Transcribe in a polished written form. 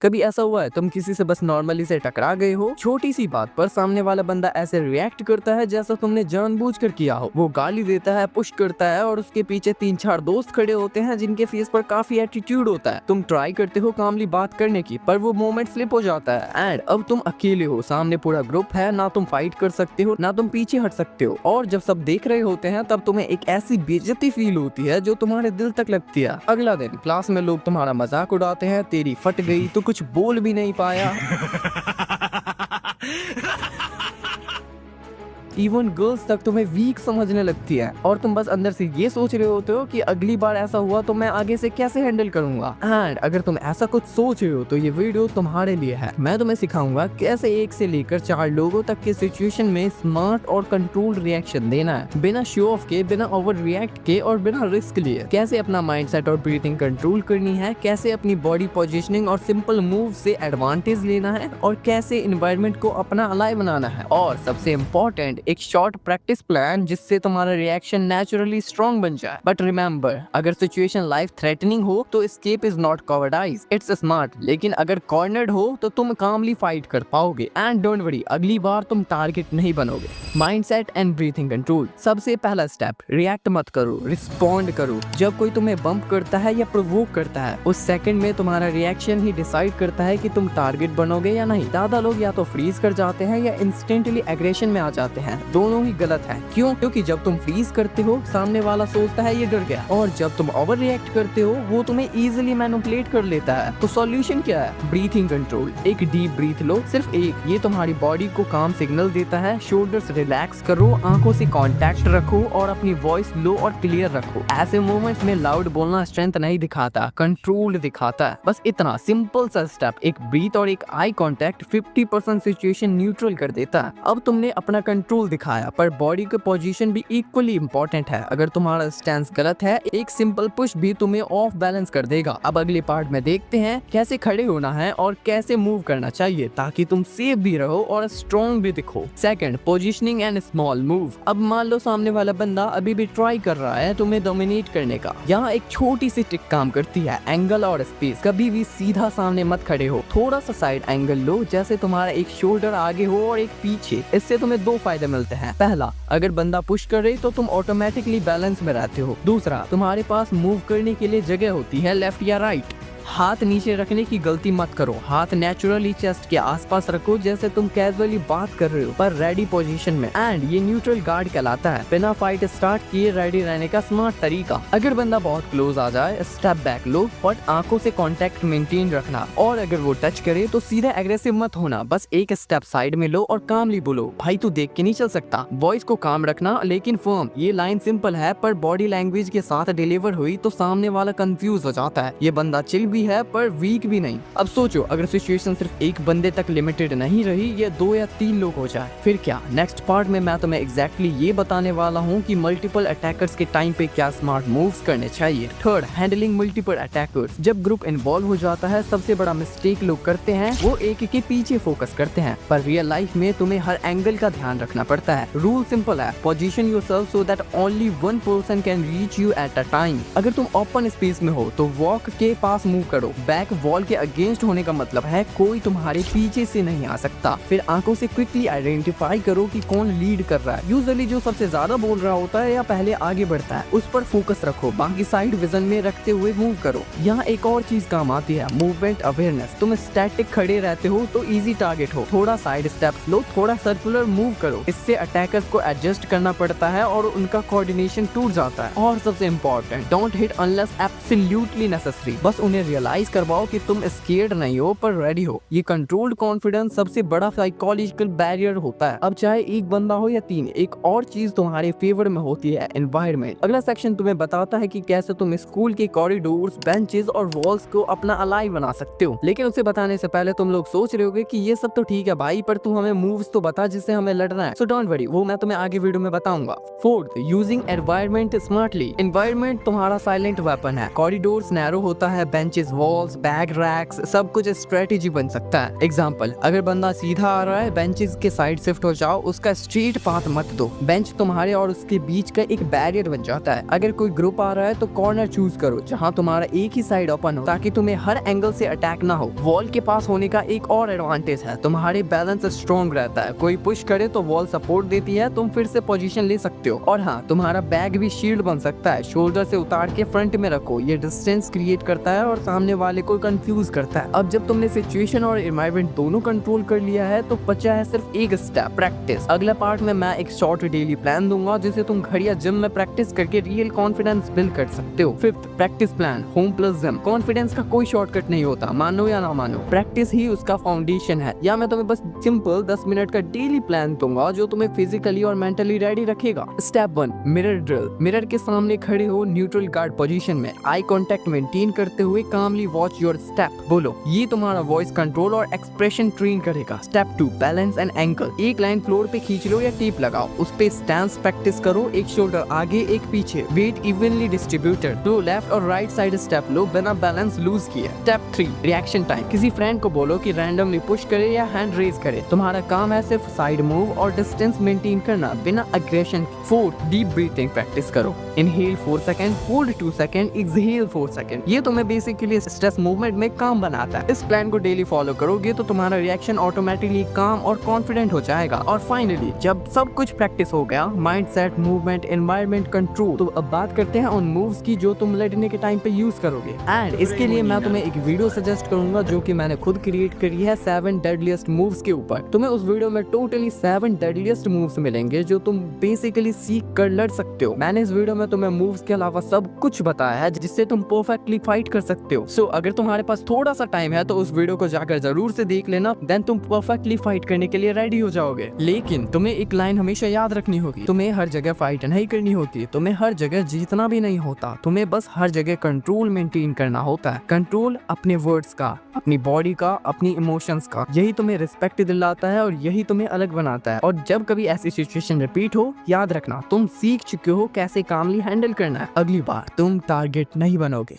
कभी ऐसा हुआ है तुम किसी से बस नॉर्मली से टकरा गए हो, छोटी सी बात पर सामने वाला बंदा ऐसे रिएक्ट करता है जैसा तुमने जानबूझकर किया हो। वो गाली देता है, पुश करता है और उसके पीछे 3-4 दोस्त खड़े होते हैं जिनके फेस पर काफी एटीट्यूड होता है। तुम ट्राई करते हो कामली बात करने की, पर वो मोमेंट स्लिप हो जाता है एंड अब तुम अकेले हो, सामने पूरा ग्रुप है, ना तुम फाइट कर सकते हो ना तुम पीछे हट सकते हो। और जब सब देख रहे होते हैं तब तुम्हें एक ऐसी बेइज्जती फील होती है जो तुम्हारे दिल तक लगती है। अगला दिन क्लास में लोग तुम्हारा मजाक उड़ाते हैं, तेरी फट गई तो कुछ बोल भी नहीं पाया। इवन गर्ल्स तक तुम्हें वीक समझने लगती है और तुम बस अंदर से ये सोच रहे होते हो कि अगली बार ऐसा हुआ तो मैं आगे से कैसे हैंडल करूंगा। एंड अगर तुम ऐसा कुछ सोच रहे हो तो ये वीडियो तुम्हारे लिए है। मैं तुम्हें सिखाऊंगा कैसे 1 से लेकर 4 लोगों तक के सिचुएशन में स्मार्ट और कंट्रोल रिएक्शन देना है, बिना शो ऑफ के, बिना ओवर रिएक्ट के और बिना रिस्क लिए। कैसे अपना माइंडसेट और ब्रीथिंग कंट्रोल करनी है, कैसे अपनी बॉडी पोजीशनिंग और सिंपल मूव से एडवांटेज लेना है और कैसे एनवायरनमेंट को अपना अलाइव बनाना है। और सबसे इम्पोर्टेंट, एक शॉर्ट प्रैक्टिस प्लान जिससे तुम्हारा रिएक्शन नेचुरली स्ट्रॉन्ग बन जाए। बट रिमेंबर, अगर सिचुएशन लाइफ थ्रेटनिंग हो तो escape is not cowardice, it's smart. लेकिन अगर कॉर्नर्ड हो तो तुम कामली फाइट कर पाओगे। एंड डोंट वरी, अगली बार तुम टारगेट नहीं बनोगे। Mindset and breathing control. सबसे पहला स्टेप, रिएक्ट मत करो, रिस्पॉन्ड करो। जब कोई तुम्हें बम्प करता है या प्रोवोक करता है, उस सेकंड में तुम्हारा रिएक्शन ही डिसाइड करता है कि तुम टारगेट बनोगे या नहीं। ज्यादा लोग या तो फ्रीज कर जाते हैं या इंस्टेंटली एग्रेशन में आ जाते हैं। दोनों ही गलत है। क्यों? क्योंकि जब तुम फ्रीज करते हो सामने वाला सोचता है ये डर गया, और जब तुम ओवर रिएक्ट करते हो वो तुम्हें इजीली मैनिपुलेट कर लेता है। तो सॉल्यूशन क्या है? Breathing control. एक डीप ब्रीथ लो, सिर्फ एक। ये तुम्हारी बॉडी को काम सिग्नल देता है। शोल्डर्स रिलैक्स करो, आंखों से कांटेक्ट रखो और अपनी वॉइस लो और क्लियर रखो। ऐसे मोमेंट्स में लाउड बोलना स्ट्रेंथ नहीं दिखाता, कंट्रोल दिखाता है। बस इतना सिंपल सा स्टेप, एक ब्रीथ और एक आई कांटेक्ट 50% सिचुएशन न्यूट्रल कर देता है। अब तुमने अपना कंट्रोल दिखाया, पर बॉडी की पोजीशन भी इक्वली इम्पोर्टेंट है। अगर तुम्हारा स्टैंस गलत है, एक सिंपल पुश भी तुम्हें ऑफ बैलेंस कर देगा। अब अगले पार्ट में देखते हैं कैसे खड़े होना है और कैसे मूव करना चाहिए ताकि तुम सेफ भी रहो और स्ट्रॉन्ग भी दिखो। Second, positioning and small move. अब मान लो सामने वाला बंदा अभी भी ट्राई कर रहा है तुम्हें डोमिनेट करने का। यहाँ एक छोटी सी ट्रिक काम करती है, एंगल और स्पेस। कभी भी सीधा सामने मत खड़े हो, थोड़ा सा साइड एंगल लो, जैसे तुम्हारा एक शोल्डर आगे हो और एक पीछे। इससे तुम्हें 2 फायदे मिलते हैं। पहला, अगर बंदा पुश करे तो तुम ऑटोमेटिकली बैलेंस में रहते हो। दूसरा, तुम्हारे पास मूव करने के लिए जगह होती है, लेफ्ट या राइट। हाथ नीचे रखने की गलती मत करो। हाथ नेचुरली चेस्ट के आसपास रखो, जैसे तुम कैजुअली बात कर रहे हो, पर रेडी पोजीशन में। एंड ये न्यूट्रल गार्ड कहलाता है, बिना फाइट स्टार्ट किए रेडी रहने का स्मार्ट तरीका। अगर बंदा बहुत क्लोज आ जाए, स्टेप बैक लो, बट आंखों से कांटेक्ट मेंटेन रखना। और अगर वो टच करे तो सीधा एग्रेसिव मत होना, बस एक स्टेप साइड में लो और कामली बोलो, भाई तू देख के नहीं चल सकता। वॉइस को काम रखना लेकिन फर्म। ये लाइन सिंपल है, पर बॉडी लैंग्वेज के साथ डिलीवर हुई तो सामने वाला कंफ्यूज हो जाता है। ये बंदा चिल भी है पर वीक भी नहीं। अब सोचो, अगर सिचुएशन सिर्फ एक बंदे तक लिमिटेड नहीं रही, ये 2 या 3 लोग हो जाए, फिर क्या? नेक्स्ट पार्ट में मैं तुम्हें एग्जैक्टली ये बताने वाला हूँ कि मल्टीपल अटैकर्स के टाइम पे क्या स्मार्ट मूव्स करने चाहिए। Third, handling multiple attackers. जब ग्रुप इन्वॉल्व हो जाता है, सबसे बड़ा मिस्टेक लोग करते हैं वो एक के पीछे फोकस करते हैं, पर रियल लाइफ में तुम्हें हर एंगल का ध्यान रखना पड़ता है। रूल सिंपल है, position yourself so that only one person can reach you at a time. अगर तुम ओपन स्पेस में हो तो वॉक के पास मूव करो। बैक वॉल के अगेंस्ट होने का मतलब है कोई तुम्हारे पीछे से नहीं आ सकता। फिर आंखों से क्विकली आइडेंटिफाई करो कि कौन लीड कर रहा है। यूजुअली जो सबसे ज्यादा बोल रहा होता है या पहले आगे बढ़ता है, उस पर फोकस रखो। बाकी साइड विजन में रखते हुए मूव करो। यहाँ एक और चीज काम आती है, मूवमेंट अवेयरनेस। तुम स्टैटिक खड़े रहते हो तो इजी टारगेट हो, थोड़ा साइड स्टेप्स लो, थोड़ा सर्कुलर मूव करो। इससे अटैकर्स को एडजस्ट करना पड़ता है और उनका कोऑर्डिनेशन टूट जाता है। और सबसे important, don't hit unless absolutely necessary. बस उन्हें रियलाइज करवाओ कि तुम स्केर्ड नहीं हो पर रेडी हो। ये कंट्रोल्ड कॉन्फिडेंस सबसे बड़ा साइकोलॉजिकल बैरियर होता है। अब चाहे एक बंदा हो या 3, एक और चीज तुम्हारे फेवर में होती है, एनवायरनमेंट। अगला सेक्शन तुम्हें बताता है कि कैसे तुम स्कूल के कॉरिडोर्स, बेंचेस और वॉल्स को अपना अलाइव बना सकते हो। लेकिन उसे बताने से पहले तुम लोग सोच रहे होगे कि ये सब तो ठीक है भाई, पर तू हमें मूव्स तो बता जिससे हमें लड़ना है। सो डोंट वरी, वो मैं तुम्हें आगे वीडियो में बताऊंगा। Fourth, using environment smartly. Environment तुम्हारा साइलेंट वेपन है। कॉरिडोर्स नैरो होता है, benches benches, walls, bag racks, सब कुछ स्ट्रेटेजी बन सकता है। एग्जाम्पल, अगर बंदा सीधा आ रहा है, बेंचेस के साइड शिफ्ट हो जाओ, उसका स्ट्रेट पाथ मत दो, बेंच तुम्हारे और उसके बीच का एक बैरियर बन जाता है। अगर कोई ग्रुप आ रहा है तो कॉर्नर चूज करो जहाँ तुम्हारा एक ही साइड ओपन हो, ताकि तुम्हें हर एंगल से अटैक ना हो। वॉल के पास होने का एक और एडवांटेज है, तुम्हारे बैलेंस स्ट्रॉन्ग रहता है, कोई पुश करे तो वॉल सपोर्ट देती है, तुम फिर से पोजीशन ले सकते हो। और हाँ, तुम्हारा बैग भी शील्ड बन सकता है, शोल्डर से उतार के फ्रंट में रखो, ये डिस्टेंस क्रिएट करता है और सामने वाले को कंफ्यूज करता है। अब जब तुमने सिचुएशन और एनवायरनमेंट दोनों कंट्रोल कर लिया है तो बचा है सिर्फ एक स्टेप, प्रैक्टिस। अगला पार्ट में मैं एक शॉर्ट डेली प्लान दूंगा जिसे तुम घर या जिम में प्रैक्टिस करके रियल कॉन्फिडेंस बिल्ड कर सकते हो। Fifth, practice plan, home plus gym. Confidence का कोई शॉर्टकट नहीं होता, मानो या ना मानो, प्रैक्टिस ही उसका फाउंडेशन है। या मैं तुम्हें बस सिंपल 10 मिनट का डेली प्लान दूंगा जो तुम्हें फिजिकली और मेंटली रेडी रखेगा। Step 1, mirror drill. मिरर के सामने खड़े हो न्यूट्रल गार्ड पोजीशन में, आई कांटेक्ट मेंटेन करते हुए कामली वॉच योर स्टेप बोलो। ये तुम्हारा वॉइस कंट्रोल और एक्सप्रेशन ट्रेन करेगा। Step 2, balance and ankle. एक लाइन फ्लोर पे खींच लो या टेप लगाओ, उस पे स्टैंस प्रैक्टिस करो, एक शोल्डर आगे एक पीछे, वेट इवनली डिस्ट्रीब्यूटेड। दो लेफ्ट और राइट साइड स्टेप लो बिना बैलेंस लूज किए। Step 3, reaction time. किसी फ्रेंड को बोलो कि रैंडमली पुश करे या हैंड रेज करे, तुम्हारा काम है सिर्फ साइड मूव और डिस्टेंस मेंटेन करना बिना अग्रेशन। 4, डीप ब्रीथिंग प्रैक्टिस करो। Inhale 4 second, hold 2 second, exhale 4 second. ये तुम्हें बेसिकली स्ट्रेस मूवमेंट में काम बनाता है। इस प्लान को डेली फॉलो करोगे तो तुम्हारा रिएक्शन ऑटोमेटिकली काम और कॉन्फिडेंट हो जाएगा। और फाइनली, जब सब कुछ प्रैक्टिस हो गया, माइंडसेट, मूवमेंट, एनवायरनमेंट, कंट्रोल, तो अब बात करते हैं उन मूव्स की जो तुम लड़ने के टाइम पे यूज करोगे। एंड इसके लिए मैं तुम्हें एक वीडियो सजेस्ट करूंगा जो कि मैंने खुद क्रिएट करी है 7 डेडलीस्ट मूव्स के ऊपर। तुम्हें उस वीडियो में टोटली 7 डेडलीस्ट मूव्स मिलेंगे जो तुम बेसिकली सीख कर लड़ सकते हो। मैंने इस वीडियो में तुम्हें मूव्स के अलावा सब कुछ बताया है जिससे तुम परफेक्टली फाइट कर सकते हो। सो अगर तुम्हारे पास थोड़ा सा टाइम है तो उस वीडियो को जाकर जरूर से देख लेना, देन तुम परफेक्टली फाइट करने के लिए रेडी हो जाओगे। लेकिन तुम्हें एक लाइन हमेशा याद रखनी होगी, तुम्हें हर जगह फाइट नहीं करनी होती, तुम्हें हर जगह जीतना भी नहीं होता, तुम्हें बस हर जगह कंट्रोल मेंटेन करना होता है। कंट्रोल अपने वर्ड्स का, अपनी बॉडी का, अपनी इमोशंस का। यही तुम्हें रिस्पेक्ट दिलाता है और यही तुम्हें अलग बनाता है। और जब कभी ऐसी सिचुएशन रिपीट हो, याद रखना तुम सीख चुके हो कैसे कामली हैंडल करना है। अगली बार तुम टारगेट नहीं बनोगे।